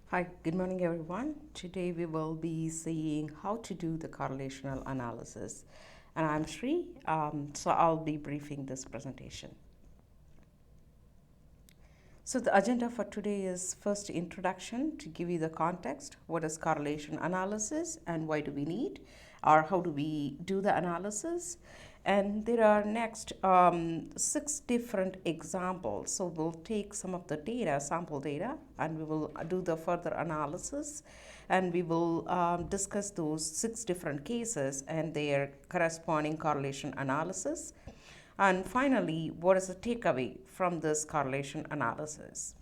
Hi, good morning everyone. Today we will be seeing how to do the correlational analysis. And I'm Shri, so I'll be briefing this presentation. So the agenda for today is first introduction to give you the context. What is correlation analysis and why do we need or how do we do the analysis? And there are next 6 different examples. So we'll take some of the data, sample data, and we will do the further analysis. And we will discuss those 6 different cases and their corresponding correlation analysis. And finally, what is the takeaway from this correlation analysis?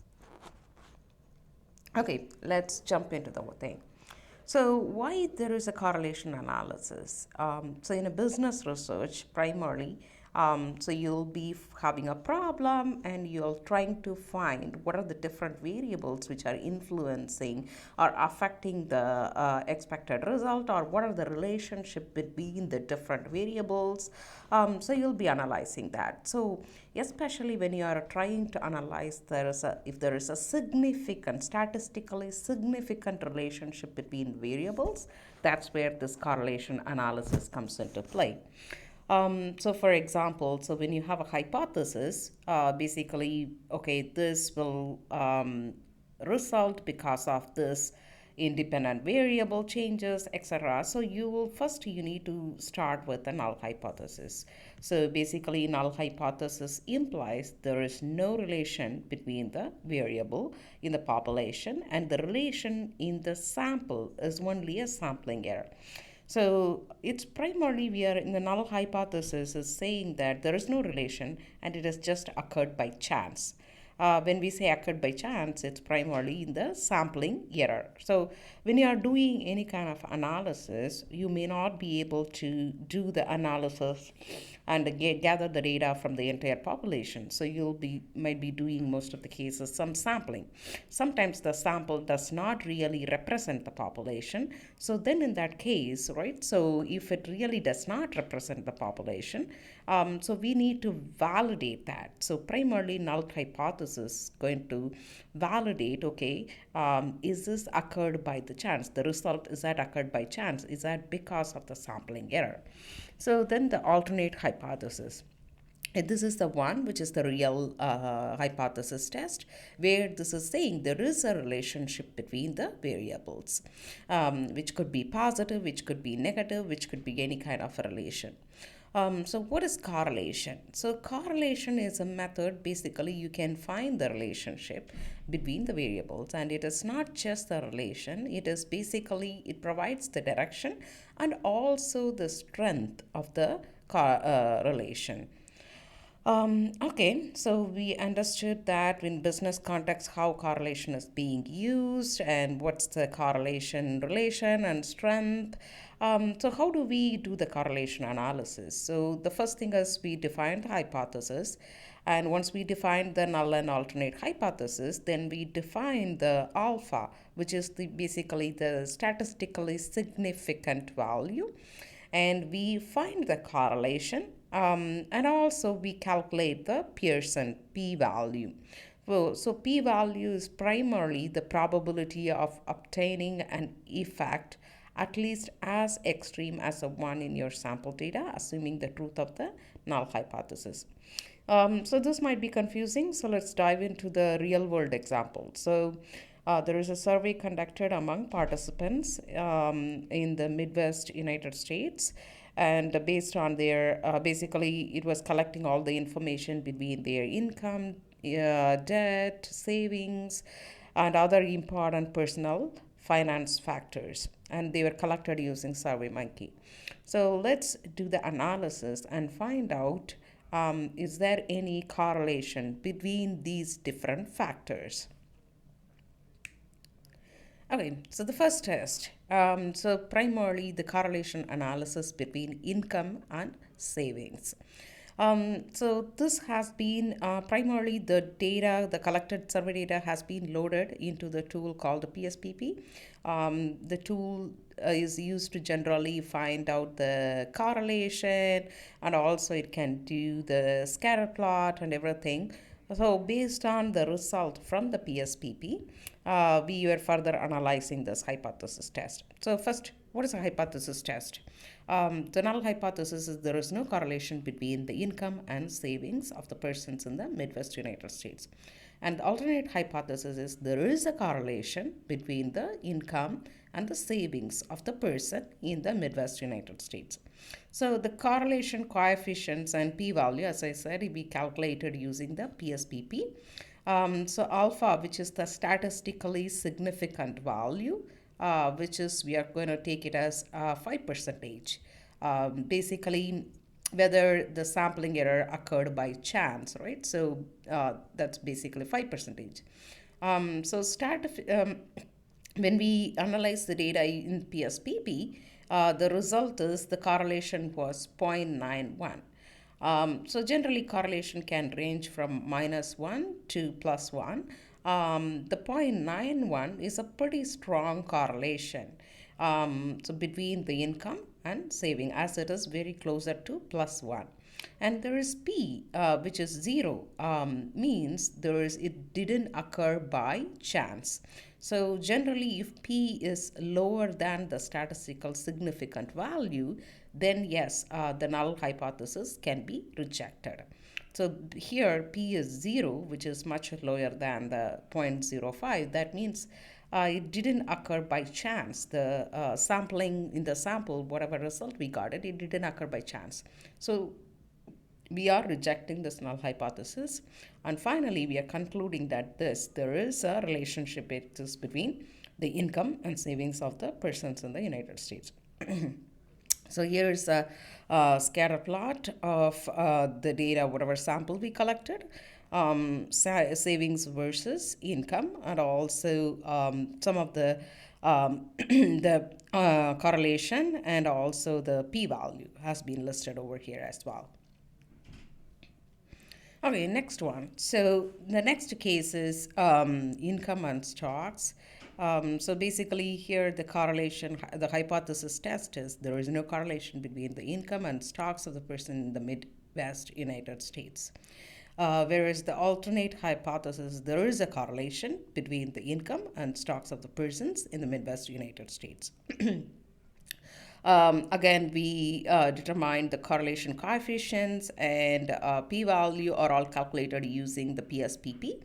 Okay, let's jump into the thing. So why there is a correlation analysis? So in a business research, primarily, so you'll be having a problem and you're trying to find what are the different variables which are influencing or affecting the expected result, or what are the relationship between the different variables. So you'll be analyzing that. So especially when you are trying to analyze if there is a statistically significant relationship between variables, that's where this correlation analysis comes into play. So for example, so when you have a hypothesis, basically, okay, this will result because of this independent variable changes, etc. So you need to start with a null hypothesis. So basically, null hypothesis implies there is no relation between the variable in the population, and the relation in the sample is only a sampling error. So it's primarily, we are in the null hypothesis is saying that there is no relation and it has just occurred by chance. When we say occurred by chance, it's primarily in the sampling error. So when you are doing any kind of analysis, you may not be able to do the analysis and gather the data from the entire population. So might be doing most of the cases some sampling. Sometimes the sample does not really represent the population. So then in that case, right, so if it really does not represent the population, so we need to validate that. So primarily null hypothesis going to validate, okay, is this occurred by the chance? The result, is that occurred by chance? Is that because of the sampling error? So then the alternate hypothesis. And this is the one which is the real hypothesis test, where this is saying there is a relationship between the variables, which could be positive, which could be negative, which could be any kind of a relation. So what is correlation? So correlation is a method, basically you can find the relationship between the variables, and it is not just the relation, it is basically, it provides the direction and also the strength of the relation. Okay, so we understood that in business context how correlation is being used and what's the correlation relation and strength. So how do we do the correlation analysis? So the first thing is we define the hypothesis, and once we define the null and alternate hypothesis, then we define the alpha, which is basically the statistically significant value, and we find the correlation, and also we calculate the Pearson p-value. So p-value is primarily the probability of obtaining an effect at least as extreme as a 1 in your sample data, assuming the truth of the null hypothesis. So this might be confusing, so let's dive into the real world example. So there is a survey conducted among participants in the Midwest United States, and based on their, basically it was collecting all the information between their income, debt, savings, and other important personal finance factors, and they were collected using SurveyMonkey. So let's do the analysis and find out, is there any correlation between these different factors? Okay, so the first test. So primarily the correlation analysis between income and savings. So this has been primarily the data, the collected survey data has been loaded into the tool called the PSPP. The tool is used to generally find out the correlation, and also it can do the scatter plot and everything. So based on the result from the PSPP, we were further analyzing this hypothesis test. So first, what is a hypothesis test? The null hypothesis is there is no correlation between the income and savings of the persons in the Midwest United States. And the alternate hypothesis is there is a correlation between the income and the savings of the person in the Midwest United States. So the correlation coefficients and p-value, as I said, we calculated using the PSPP. So alpha, which is the statistically significant value, which is we are going to take it as 5%. Basically, whether the sampling error occurred by chance, right? So that's basically 5%. When we analyze the data in PSPP, the result is the correlation was 0.91. So generally correlation can range from -1 to +1. The 0.91 is a pretty strong correlation. So between the income and saving, as it is very closer to +1. And there is P, which is 0, means it didn't occur by chance. So generally, if P is lower than the statistical significant value, then yes, the null hypothesis can be rejected. So here P is 0, which is much lower than the 0.05. That means it didn't occur by chance. The sampling in the sample, whatever result we got, it didn't occur by chance. So we are rejecting this null hypothesis. And finally, we are concluding that there is a relationship exists between the income and savings of the persons in the United States. So here is a scatter plot of the data, whatever sample we collected, savings versus income, and also some of the correlation and also the p-value has been listed over here as well. Okay, next one. So the next case is income and stocks. So basically here the correlation, the hypothesis test is there is no correlation between the income and stocks of the person in the Midwest United States. Whereas the alternate hypothesis, there is a correlation between the income and stocks of the persons in the Midwest United States. Again, we determined the correlation coefficients and p-value are all calculated using the PSPP.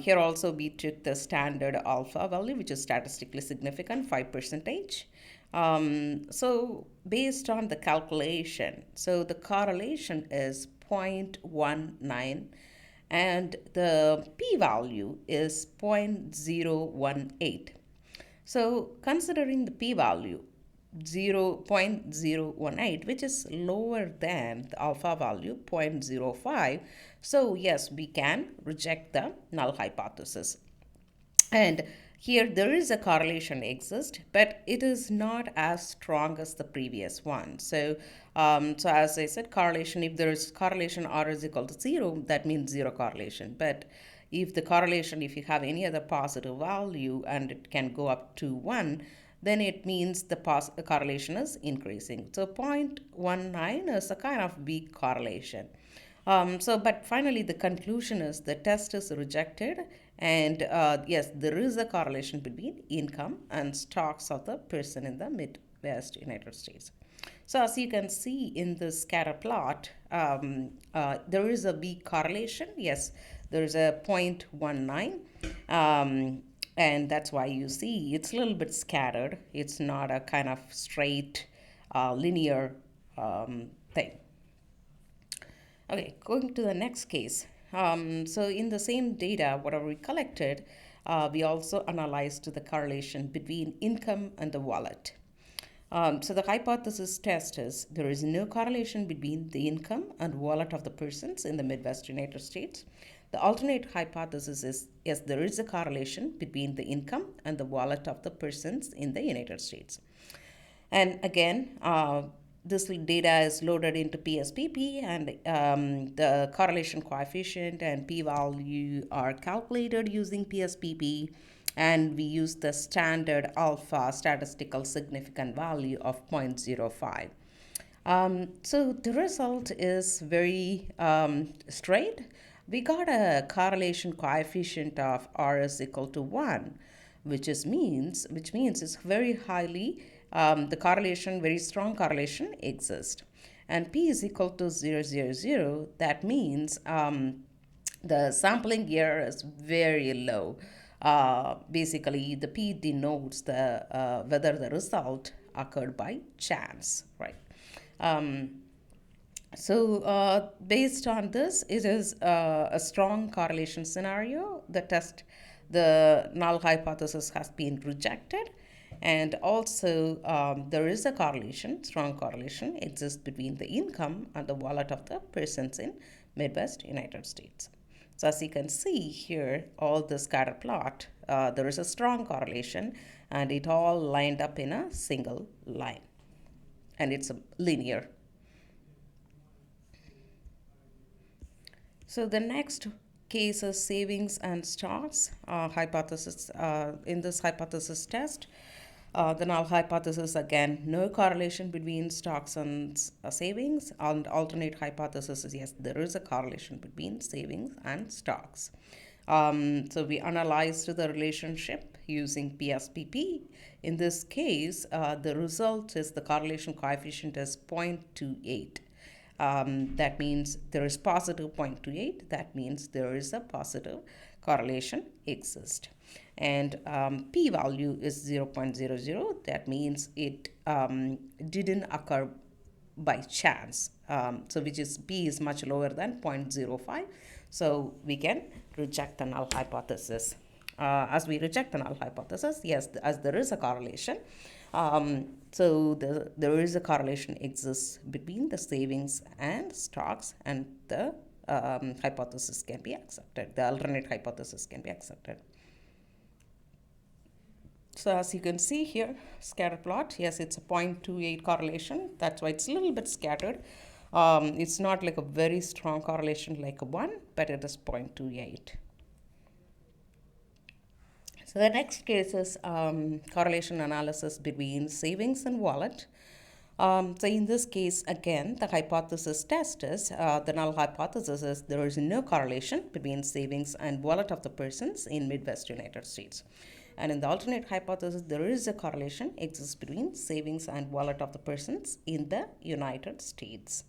Here also we took the standard alpha value, which is statistically significant, 5%. So based on the calculation, so the correlation is 0.19 and the p-value is 0.018. So considering the p-value 0.018, which is lower than the alpha value 0.05, so yes, we can reject the null hypothesis. And here there is a correlation exists, but it is not as strong as the previous one. So as I said, correlation, if there is correlation R is equal to 0, that means 0 correlation. But if the correlation, if you have any other positive value and it can go up to 1, then it means the correlation is increasing. So 0.19 is a kind of weak correlation. But finally, the conclusion is the test is rejected, and yes, there is a correlation between income and stocks of the person in the Midwest United States. So as you can see in the scatter plot, there is a weak correlation. Yes, there is a 0.19. And that's why you see it's a little bit scattered. It's not a kind of straight, linear thing. Okay, going to the next case. So in the same data, whatever we collected, we also analyzed the correlation between income and the wallet. So the hypothesis test is there is no correlation between the income and wallet of the persons in the Midwest United States. The alternate hypothesis is yes, there is a correlation between the income and the wallet of the persons in the United States. And again, this data is loaded into PSPP, and the correlation coefficient and p-value are calculated using PSPP, and we use the standard alpha statistical significant value of 0.05. So the result is very straight. we got a correlation coefficient of R is equal to 1, which means it's very highly, the correlation, very strong correlation exists. And P is equal to 0, 0, 0. That means the sampling error is very low. Basically, the P denotes the whether the result occurred by chance, right? Um, based on this, it is a strong correlation scenario. The null hypothesis has been rejected. And also, there is a correlation, strong correlation exists between the income and the wallet of the persons in Midwest United States. So as you can see here, all the scatter plot, there is a strong correlation and it all lined up in a single line. And it's a linear. So the next case is savings and stocks hypothesis. In this hypothesis test, the null hypothesis, again, no correlation between stocks and savings. And alternate hypothesis is yes, there is a correlation between savings and stocks. So we analyzed the relationship using PSPP. In this case, the result is the correlation coefficient is 0.28. That means there is positive 0.28. That means there is a positive correlation exist. And p-value is 0.00. That means it didn't occur by chance. So which is p is much lower than 0.05. So we can reject the null hypothesis. As we reject the null hypothesis, yes, as there is a correlation. There is a correlation exists between the savings and stocks, and the hypothesis can be accepted. The alternate hypothesis can be accepted. So as you can see here, scatter plot, yes, it's a 0.28 correlation. That's why it's a little bit scattered. It's not like a very strong correlation like a 1, but it is 0.28. So the next case is correlation analysis between savings and wallet. So in this case, again, the hypothesis test is, the null hypothesis is there is no correlation between savings and wallet of the persons in Midwest United States. And in the alternate hypothesis, there is a correlation exists between savings and wallet of the persons in the United States.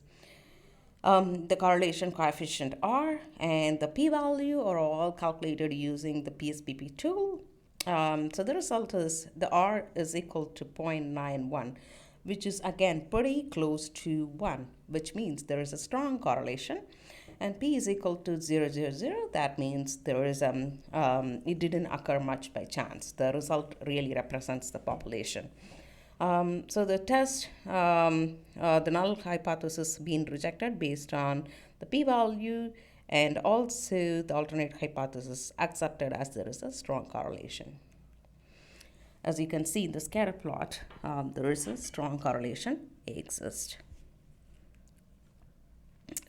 The correlation coefficient R and the p-value are all calculated using the PSPP tool. So the result is the R is equal to 0.91, which is again pretty close to 1, which means there is a strong correlation. And P is equal to 0, 0, 0. That means there is it didn't occur much by chance. The result really represents the population. So the test, the null hypothesis being rejected based on the p-value, and also the alternate hypothesis accepted as there is a strong correlation. As you can see in the scatter plot, there is a strong correlation exists.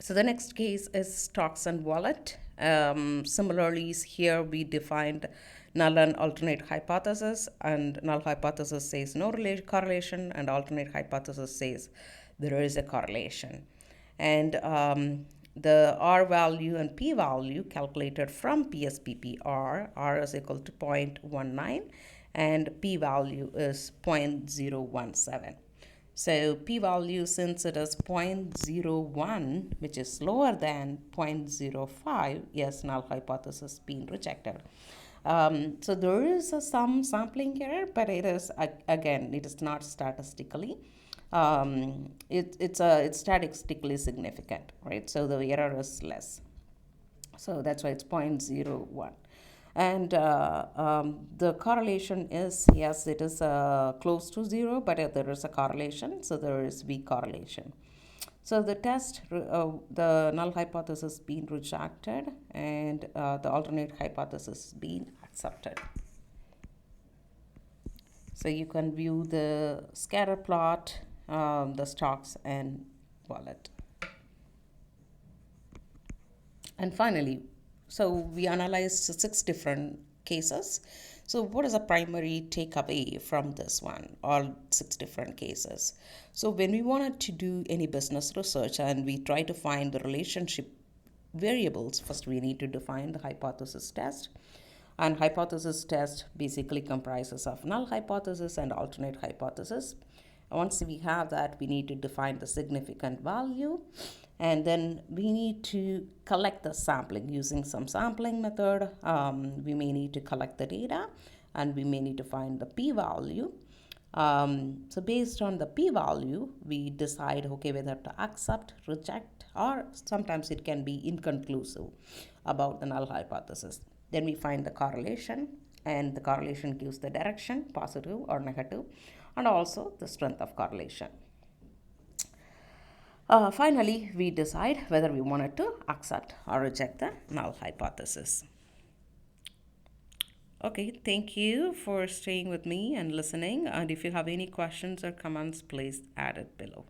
So the next case is stocks and wallet. Similarly, here we defined null and alternate hypothesis, and null hypothesis says no correlation, and alternate hypothesis says there is a correlation. And the R value and P value calculated from PSPP are R is equal to 0.19 and P value is 0.017. So p-value, since it is 0.01, which is lower than 0.05, yes, null hypothesis being rejected. So there is some sampling error, but it is, again, it is not statistically. It's statistically significant, right? So the error is less. So that's why it's 0.01. And the correlation is, yes, it is close to 0, but there is a correlation, so there is weak correlation. So the test, the null hypothesis being rejected, and the alternate hypothesis being accepted. So you can view the scatter plot, the stocks and wallet. And finally, so we analyzed 6 different cases. So what is a primary takeaway from this one, all 6 different cases? So when we wanted to do any business research and we try to find the relationship variables. First, we need to define the hypothesis test. And hypothesis test basically comprises of null hypothesis and alternate hypothesis. Once we have that, we need to define the significant value, and then we need to collect the sampling using some sampling method. We may need to collect the data, and we may need to find the p-value. So based on the p-value, we decide, okay, whether to accept, reject, or sometimes it can be inconclusive about the null hypothesis. Then we find the correlation, and the correlation gives the direction, positive or negative, and also the strength of correlation. Finally, we decide whether we wanted to accept or reject the null hypothesis. Okay, thank you for staying with me and listening. And if you have any questions or comments, please add it below.